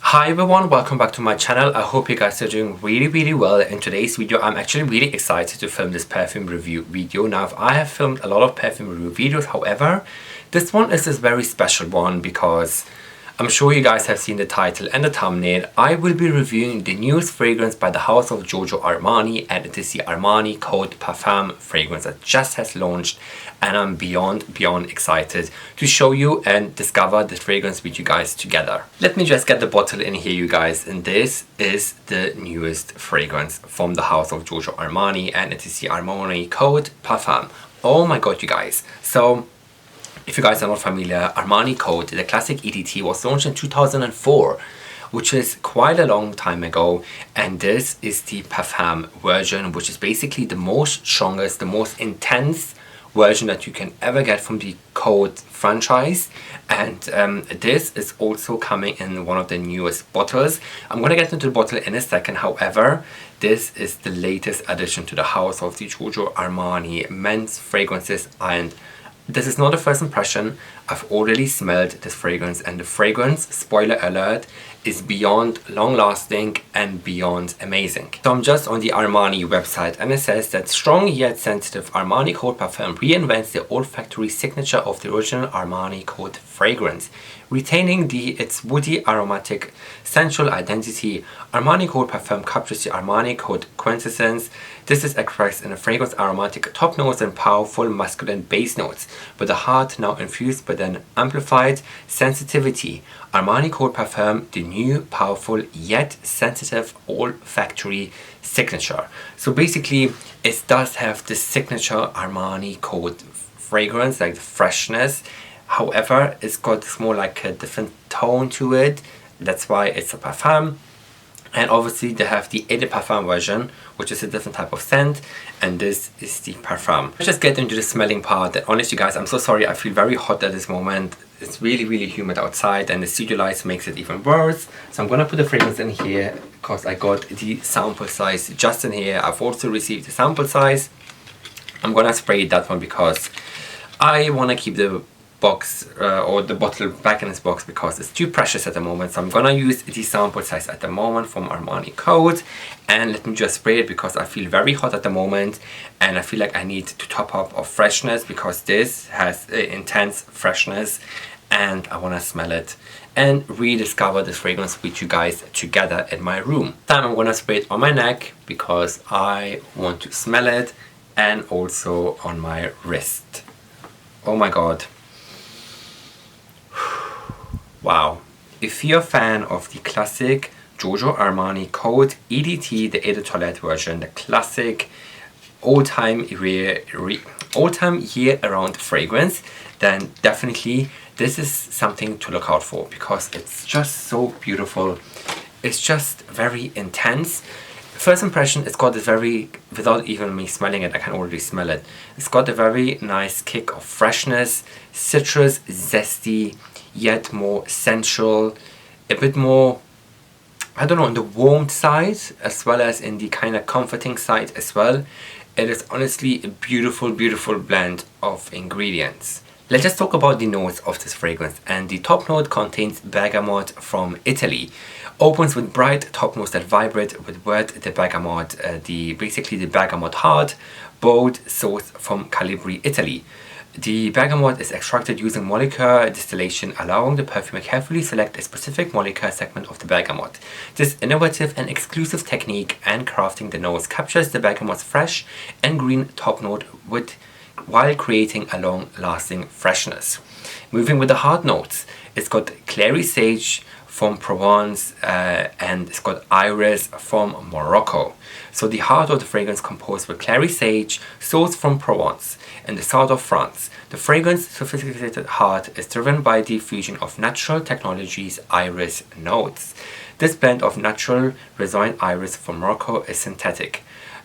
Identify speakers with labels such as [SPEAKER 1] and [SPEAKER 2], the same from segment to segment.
[SPEAKER 1] Hi everyone, welcome back to my channel. I hope you guys are doing really well. In today's video, I'm actually really excited to film this perfume review video. Now, I have filmed a lot of perfume review videos, however, this one is a very special one because I'm sure you guys have seen the title and the thumbnail. I will be reviewing the newest fragrance by the house of Giorgio Armani, and it is the Armani Code Parfum fragrance that just has launched, and I'm beyond excited to show you and discover this fragrance with you guys together. Let me just get the bottle in here, you guys, and this is the newest fragrance from the house of Giorgio Armani, and it is the Armani Code Parfum. Oh my god, you guys. So if you guys are not familiar, Armani Code, the classic EDT, was launched in 2004, which is quite a long time ago, and this is the Parfum version, which is basically the most strongest, the most intense version that you can ever get from the Code franchise. And this is also coming in one of the newest bottles. I'm gonna get into the bottle in a second. However, this is the latest addition to the house of the Giorgio Armani men's fragrances, and this is not a first impression. I've already smelled this fragrance, and the fragrance, spoiler alert, is beyond long lasting and beyond amazing. So I'm just on the Armani website, and it says that strong yet sensitive Armani Code Parfum reinvents the olfactory signature of the original Armani Code fragrance. Retaining its woody, aromatic, sensual identity, Armani Code Parfum captures the Armani Code quintessence. This is expressed in a fragrance aromatic top notes and powerful masculine base notes, with the heart now infused with an amplified sensitivity. Armani Code Parfum, the new, powerful, yet sensitive olfactory signature. So basically, it does have the signature Armani Code fragrance, like the freshness. However, it's got more like a different tone to it. That's why it's a parfum. And obviously they have the Eau de Parfum version, which is a different type of scent, and this is the Parfum. Let's just get into the smelling part. And honestly guys, I'm so sorry, I feel very hot at this moment. It's really humid outside, and the studio lights makes it even worse. So I'm gonna put the fragrance in here because I got the sample size just in here. I've also received the sample size. I'm gonna spray that one because I wanna keep the box or the bottle back in its box because it's too precious at the moment. So I'm gonna use the sample size at the moment from Armani Code, and let me just spray it because I feel very hot at the moment, and I feel like I need to top up of freshness because this has intense freshness, and I want to smell it and rediscover this fragrance with you guys together in my room. This time I'm gonna spray it on my neck because I want to smell it, and also on my wrist. Oh my god. Wow. If you're a fan of the classic Giorgio Armani Code EDT, the Eau de Toilette version, the classic all-time year-round fragrance, then definitely this is something to look out for because it's just so beautiful. It's just very intense. First impression, it's got this very, without even me smelling it, I can already smell it. It's got a very nice kick of freshness, citrus, zesty, yet more sensual, a bit more, I don't know, on the warm side as well as in the kind of comforting side as well. It is honestly a beautiful blend of ingredients. Let's just talk about the notes of this fragrance, and the top note contains bergamot from Italy. Opens with bright top notes that vibrate with word the bergamot, basically the bergamot heart, bold sourced from Calabria, Italy. The bergamot is extracted using molecular distillation, allowing the perfumer carefully select a specific molecular segment of the bergamot. This innovative and exclusive technique and crafting the nose captures the bergamot's fresh and green top note while creating a long-lasting freshness. Moving with the hard notes, it's got clary sage from Provence, and it's got iris from Morocco. So the heart of the fragrance composed with clary sage, sourced from Provence in the south of France. The fragrance sophisticated heart is driven by the fusion of natural technologies iris notes. This blend of natural resined iris from Morocco is synthetic.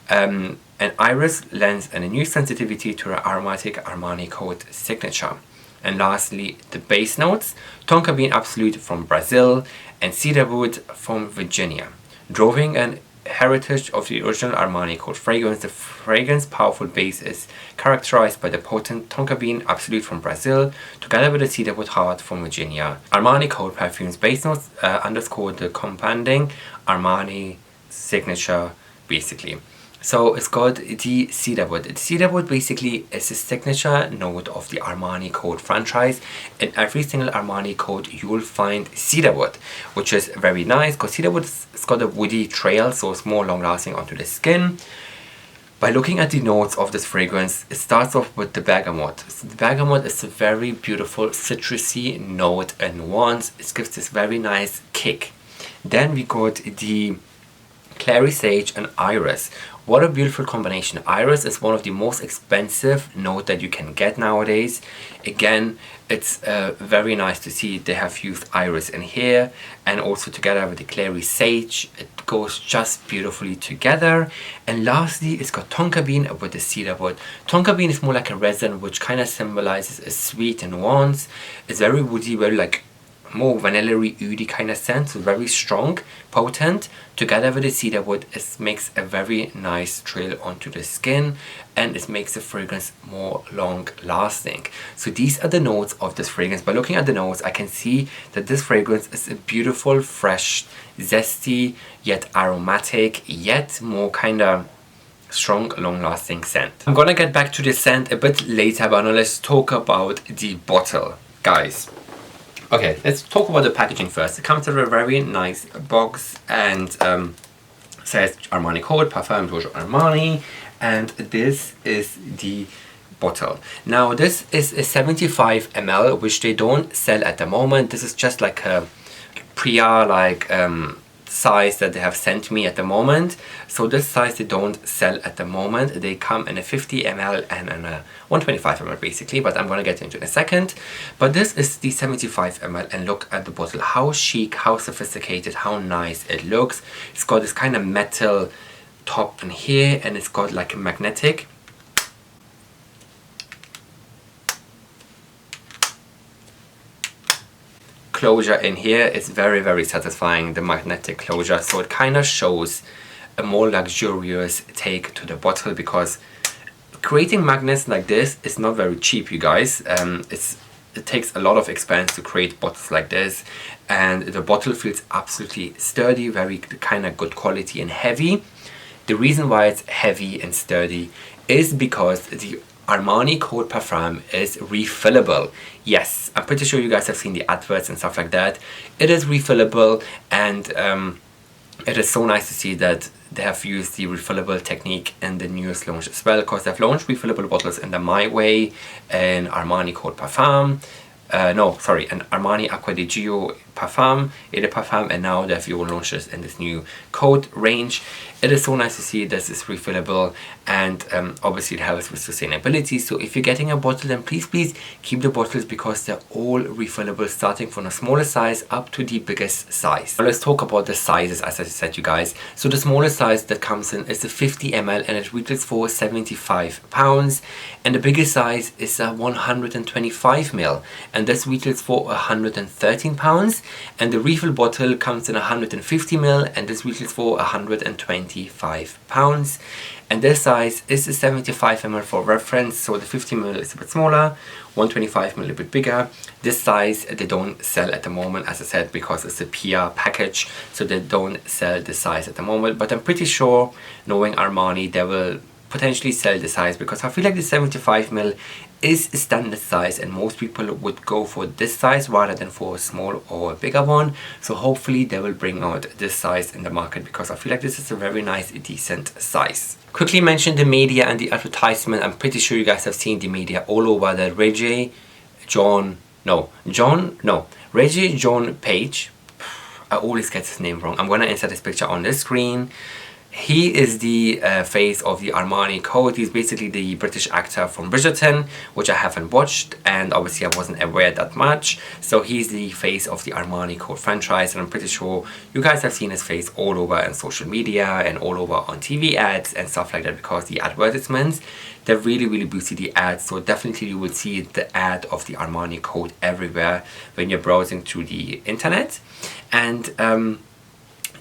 [SPEAKER 1] An iris lends a new sensitivity to the aromatic Armani Code signature. And lastly, the base notes, tonka bean absolute from Brazil and cedarwood from Virginia, driving an heritage of the original Armani Code fragrance. The fragrance powerful base is characterized by the potent tonka bean absolute from Brazil, together with the cedarwood heart from Virginia. Armani Code Parfume's base notes underscore the compounding Armani signature, basically. So it's got the cedarwood. The cedarwood basically is a signature note of the Armani Code franchise. In every single Armani Code you will find cedarwood, which is very nice because cedarwood has got a woody trail, so it's more long lasting onto the skin. By looking at the notes of this fragrance, it starts off with the bergamot. So the bergamot is a very beautiful citrusy note and nuance. It gives this very nice kick. Then we got the clary sage and iris. What a beautiful combination. Iris is one of the most expensive note that you can get nowadays. Again, it's very nice to see they have used iris in here, and also together with the clary sage. It goes just beautifully together. And lastly, it's got tonka bean with the cedarwood. Tonka bean is more like a resin, which kind of symbolizes a sweet and nuance. It's very woody, very like more vanilla-y, oody kind of scent, so very strong, potent. Together with the cedarwood, it makes a very nice trail onto the skin, and it makes the fragrance more long-lasting. So these are the notes of this fragrance. By looking at the notes, I can see that this fragrance is a beautiful, fresh, zesty, yet aromatic, yet more kind of strong, long-lasting scent. I'm gonna get back to the scent a bit later, but now let's talk about the bottle, guys. Okay, let's talk about the packaging first. It comes with a very nice box and says Armani Code Parfum Armani, and this is the bottle. Now this is a 75 ml, which they don't sell at the moment. This is just like a Priya size that they have sent me at the moment. So this size they don't sell at the moment. They come in a 50 ml and in a 125 ml basically, but I'm gonna get into it in a second. But this is the 75 ml, and look at the bottle, how chic, how sophisticated, how nice it looks. It's got this kind of metal top in here, and it's got like a magnetic closure in here. It's very, very satisfying, the magnetic closure. So it kind of shows a more luxurious take to the bottle, because creating magnets like this is not very cheap, you guys. It takes a lot of expense to create bottles like this, and the bottle feels absolutely sturdy, very kind of good quality and heavy. The reason why it's heavy and sturdy is because the Armani Code Parfum is refillable. Yes, I'm pretty sure you guys have seen the adverts and stuff like that. It is refillable, and it is so nice to see that they have used the refillable technique in the newest launch as well, because they've launched refillable bottles in the My Way and Armani Code Parfum. An Armani Acqua di Gio Parfum, Eau de Parfum, and now they've launched this in this new Code range. It is so nice to see this is refillable, and obviously it helps with sustainability. So if you're getting a bottle, then please keep the bottles, because they're all refillable, starting from the smallest size up to the biggest size. Now let's talk about the sizes, as I said, you guys. So the smallest size that comes in is the 50 ml, and it retails for £75, and the biggest size is a 125 ml, and this retails for £113, and the refill bottle comes in 150 ml, and this retails for £125. And this size is the 75 ml for reference, so the 50 ml is a bit smaller, 125 ml a bit bigger. This size they don't sell at the moment, as I said, because it's a PR package, so they don't sell the size at the moment. But I'm pretty sure, knowing Armani, they will potentially sell the size, because I feel like the 75 ml is a standard size, and most people would go for this size rather than for a small or a bigger one. So hopefully they will bring out this size in the market, because I feel like this is a very nice, decent size. Quickly mention the media and the advertisement. I'm pretty sure you guys have seen the media all over. The Reggie John Page. I always get his name wrong. I'm gonna insert his picture on the screen. He is the face of the Armani Code. He's basically the British actor from Bridgerton, which I haven't watched, and obviously I wasn't aware that much. So he's the face of the Armani Code franchise, and I'm pretty sure you guys have seen his face all over on social media and all over on TV ads and stuff like that, because the advertisements, they really boosted the ads. So definitely you will see the ad of the Armani Code everywhere when you're browsing through the internet. And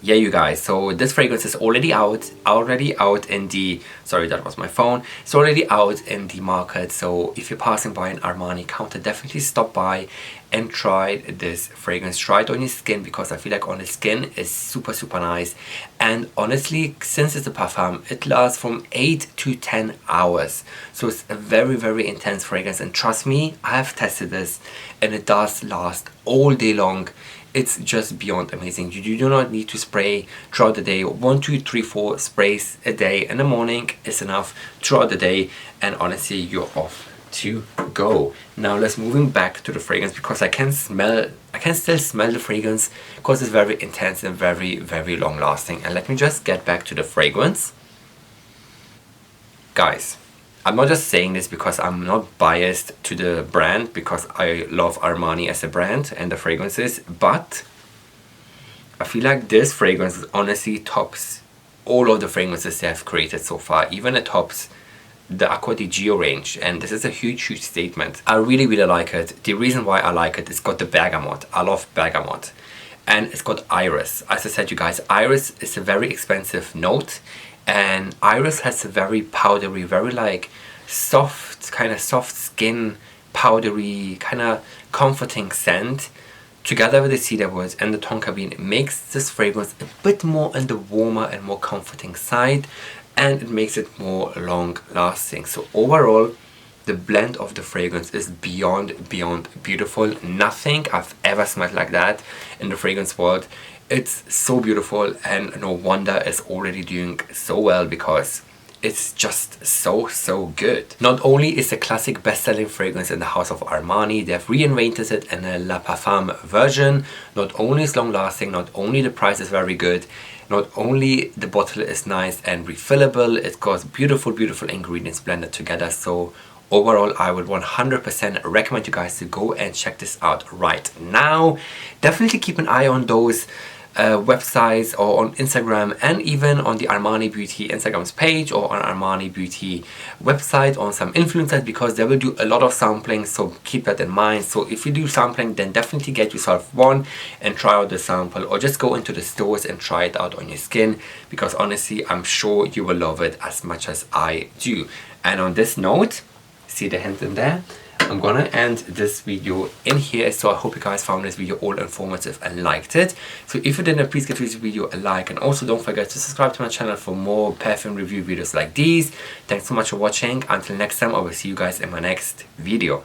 [SPEAKER 1] yeah, you guys, so this fragrance is already out in the, sorry, that was my phone. It's already out in the market, so if you're passing by an Armani counter, definitely stop by and try this fragrance. Try it on your skin, because I feel like on the skin is super nice. And honestly, since it's a parfum, it lasts from 8 to 10 hours, so it's a very intense fragrance. And trust me, I have tested this and it does last all day long. It's just beyond amazing. You do not need to spray throughout the day. 1, 2, 3, 4 sprays a day. In the morning is enough throughout the day, and honestly, you're off to go. Now let's moving back to the fragrance, because I can still smell the fragrance, because it's very intense and very long lasting. And let me just get back to the fragrance. Guys, I'm not just saying this because I'm not biased to the brand, because I love Armani as a brand and the fragrances, but I feel like this fragrance honestly tops all of the fragrances they have created so far. Even it tops the Acqua di Gio range, and this is a huge statement. I really like it. The reason why I like it, it's got the bergamot. I love bergamot. And it's got iris. As I said, you guys, iris is a very expensive note. And iris has a very powdery, very like soft, kind of soft skin, powdery, kind of comforting scent. Together with the cedarwood and the tonka bean, it makes this fragrance a bit more on the warmer and more comforting side, and it makes it more long lasting. So overall, the blend of the fragrance is beyond beautiful. Nothing I've ever smelled like that in the fragrance world. It's so beautiful, and no wonder it's already doing so well, because it's just so good. Not only is a classic best-selling fragrance in the house of Armani, they've reinvented it in a La Parfum version. Not only is long lasting, not only the price is very good, not only the bottle is nice and refillable, it's got beautiful ingredients blended together. So overall, I would 100% recommend you guys to go and check this out right now. Definitely keep an eye on those websites, or on Instagram, and even on the Armani Beauty Instagram's page, or on Armani Beauty website, on some influencers, because they will do a lot of sampling, so keep that in mind. So if you do sampling, then definitely get yourself one and try out the sample, or just go into the stores and try it out on your skin, because honestly, I'm sure you will love it as much as I do. And on this note, see the hint in there, I'm gonna end this video in here. So I hope you guys found this video all informative and liked it. So if you didn't, please give this video a like, and also don't forget to subscribe to my channel for more perfume review videos like these. Thanks so much for watching. Until next time, I will see you guys in my next video.